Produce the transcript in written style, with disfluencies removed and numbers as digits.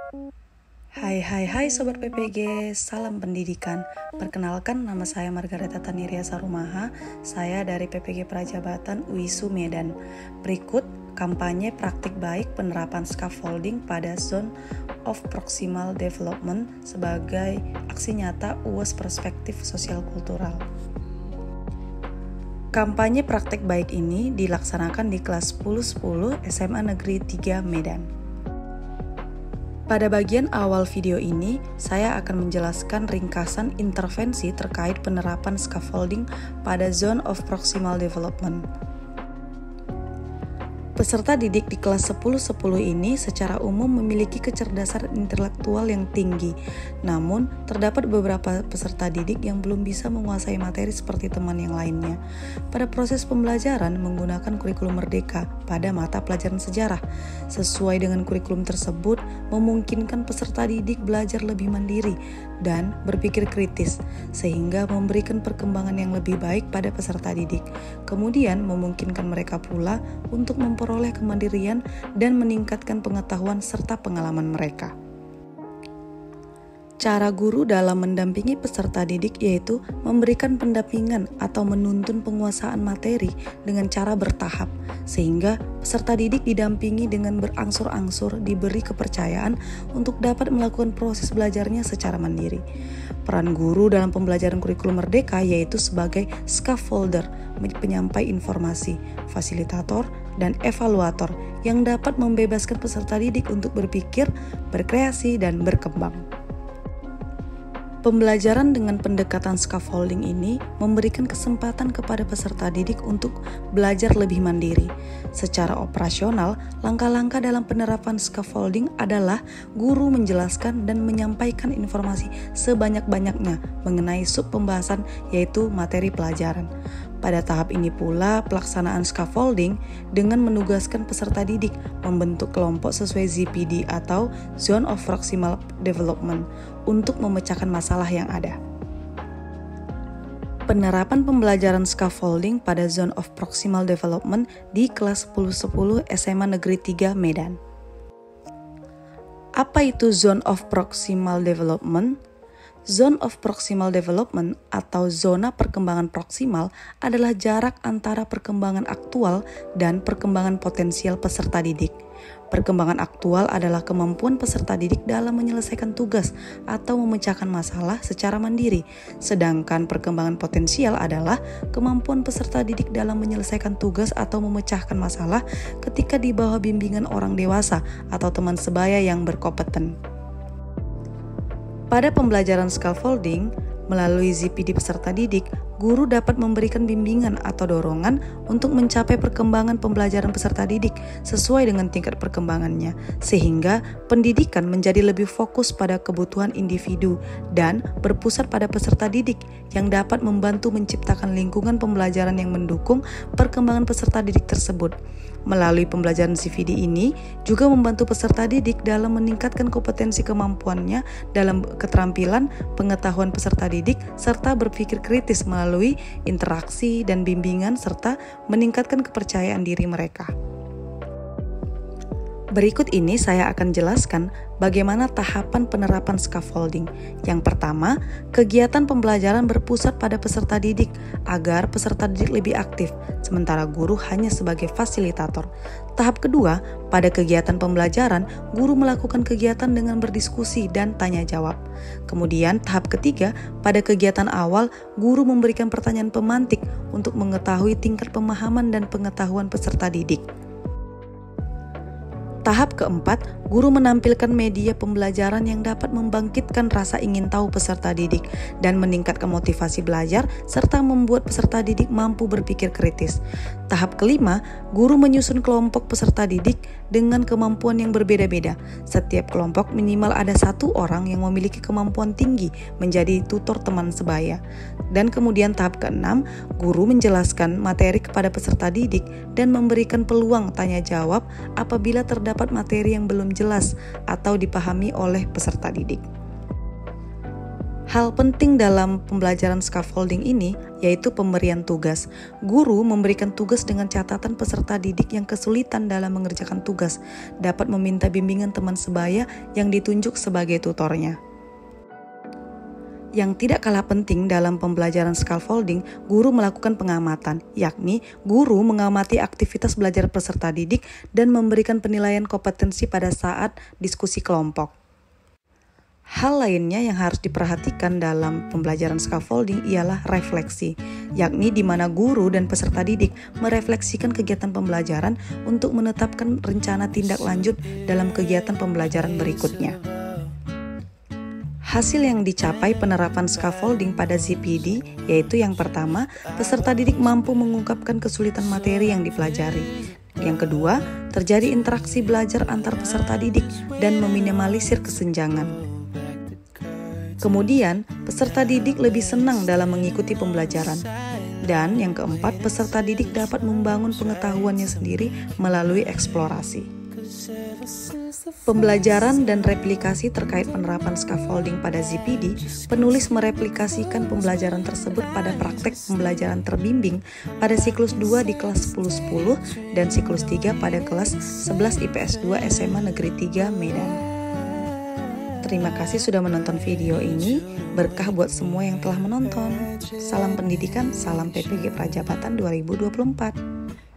Hai Sobat PPG, salam pendidikan. Perkenalkan, nama saya Margareta Taniria Sarumaha. Saya dari PPG Prajabatan UISU Medan. Berikut kampanye praktik baik penerapan scaffolding pada Zone of Proximal Development sebagai aksi nyata UAS Perspektif Sosial Kultural. Kampanye praktik baik ini dilaksanakan di kelas 10-10 SMA Negeri 3 Medan. Pada bagian awal video ini, saya akan menjelaskan ringkasan intervensi terkait penerapan scaffolding pada Zone of Proximal Development. Peserta didik di kelas 10-10 ini secara umum memiliki kecerdasan intelektual yang tinggi. Namun, terdapat beberapa peserta didik yang belum bisa menguasai materi seperti teman yang lainnya. Pada proses pembelajaran menggunakan kurikulum merdeka pada mata pelajaran sejarah. Sesuai dengan kurikulum tersebut, memungkinkan peserta didik belajar lebih mandiri dan berpikir kritis, sehingga memberikan perkembangan yang lebih baik pada peserta didik. Kemudian, memungkinkan mereka pula untuk memperoleh kemandirian dan meningkatkan pengetahuan serta pengalaman mereka. Cara guru dalam mendampingi peserta didik yaitu memberikan pendampingan atau menuntun penguasaan materi dengan cara bertahap, sehingga peserta didik didampingi dengan berangsur-angsur diberi kepercayaan untuk dapat melakukan proses belajarnya secara mandiri. Peran guru dalam pembelajaran kurikulum merdeka yaitu sebagai scaffolder, penyampai informasi, fasilitator, dan evaluator yang dapat membebaskan peserta didik untuk berpikir, berkreasi, dan berkembang. Pembelajaran dengan pendekatan scaffolding ini memberikan kesempatan kepada peserta didik untuk belajar lebih mandiri. Secara operasional, langkah-langkah dalam penerapan scaffolding adalah guru menjelaskan dan menyampaikan informasi sebanyak-banyaknya mengenai sub pembahasan yaitu materi pelajaran. Pada tahap ini pula pelaksanaan scaffolding dengan menugaskan peserta didik membentuk kelompok sesuai ZPD atau Zone of Proximal Development untuk memecahkan masalah yang ada. Penerapan pembelajaran scaffolding pada Zone of Proximal Development di kelas 10-10 SMA Negeri 3 Medan. Apa itu Zone of Proximal Development? Zone of Proximal Development atau zona perkembangan proksimal adalah jarak antara perkembangan aktual dan perkembangan potensial peserta didik. Perkembangan aktual adalah kemampuan peserta didik dalam menyelesaikan tugas atau memecahkan masalah secara mandiri, sedangkan perkembangan potensial adalah kemampuan peserta didik dalam menyelesaikan tugas atau memecahkan masalah ketika di bawah bimbingan orang dewasa atau teman sebaya yang berkompeten. Pada pembelajaran scaffolding, melalui ZPD peserta didik, guru dapat memberikan bimbingan atau dorongan untuk mencapai perkembangan pembelajaran peserta didik sesuai dengan tingkat perkembangannya, sehingga pendidikan menjadi lebih fokus pada kebutuhan individu dan berpusat pada peserta didik yang dapat membantu menciptakan lingkungan pembelajaran yang mendukung perkembangan peserta didik tersebut. Melalui pembelajaran CVD ini juga membantu peserta didik dalam meningkatkan kompetensi kemampuannya dalam keterampilan, pengetahuan peserta didik, serta berpikir kritis melalui interaksi dan bimbingan serta meningkatkan kepercayaan diri mereka. Berikut ini saya akan jelaskan bagaimana tahapan penerapan scaffolding. Yang pertama, kegiatan pembelajaran berpusat pada peserta didik agar peserta didik lebih aktif, sementara guru hanya sebagai fasilitator. Tahap kedua, pada kegiatan pembelajaran, guru melakukan kegiatan dengan berdiskusi dan tanya jawab. Kemudian tahap ketiga, pada kegiatan awal, guru memberikan pertanyaan pemantik untuk mengetahui tingkat pemahaman dan pengetahuan peserta didik. Tahap keempat, guru menampilkan media pembelajaran yang dapat membangkitkan rasa ingin tahu peserta didik dan meningkatkan motivasi belajar serta membuat peserta didik mampu berpikir kritis. Tahap kelima, guru menyusun kelompok peserta didik dengan kemampuan yang berbeda-beda. Setiap kelompok minimal ada satu orang yang memiliki kemampuan tinggi menjadi tutor teman sebaya. Dan kemudian tahap keenam, guru menjelaskan materi kepada peserta didik dan memberikan peluang tanya jawab apabila terdapat materi yang belum jelas atau dipahami oleh peserta didik. Hal penting dalam pembelajaran scaffolding ini yaitu pemberian tugas. Guru memberikan tugas dengan catatan peserta didik yang kesulitan dalam mengerjakan tugas dapat meminta bimbingan teman sebaya yang ditunjuk sebagai tutornya. Yang tidak kalah penting dalam pembelajaran scaffolding, guru melakukan pengamatan, yakni guru mengamati aktivitas belajar peserta didik dan memberikan penilaian kompetensi pada saat diskusi kelompok. Hal lainnya yang harus diperhatikan dalam pembelajaran scaffolding ialah refleksi, yakni di mana guru dan peserta didik merefleksikan kegiatan pembelajaran untuk menetapkan rencana tindak lanjut dalam kegiatan pembelajaran berikutnya. Hasil yang dicapai penerapan scaffolding pada ZPD yaitu yang pertama, peserta didik mampu mengungkapkan kesulitan materi yang dipelajari. Yang kedua, terjadi interaksi belajar antar peserta didik dan meminimalisir kesenjangan. Kemudian, peserta didik lebih senang dalam mengikuti pembelajaran. Dan yang keempat, peserta didik dapat membangun pengetahuannya sendiri melalui eksplorasi. Pembelajaran dan replikasi terkait penerapan scaffolding pada ZPD, penulis mereplikasikan pembelajaran tersebut pada praktek pembelajaran terbimbing pada siklus 2 di kelas 10-10 dan siklus 3 pada kelas 11 IPS 2 SMA Negeri 3 Medan. Terima kasih sudah menonton video ini, berkah buat semua yang telah menonton. Salam pendidikan, salam PPG Prajabatan 2024.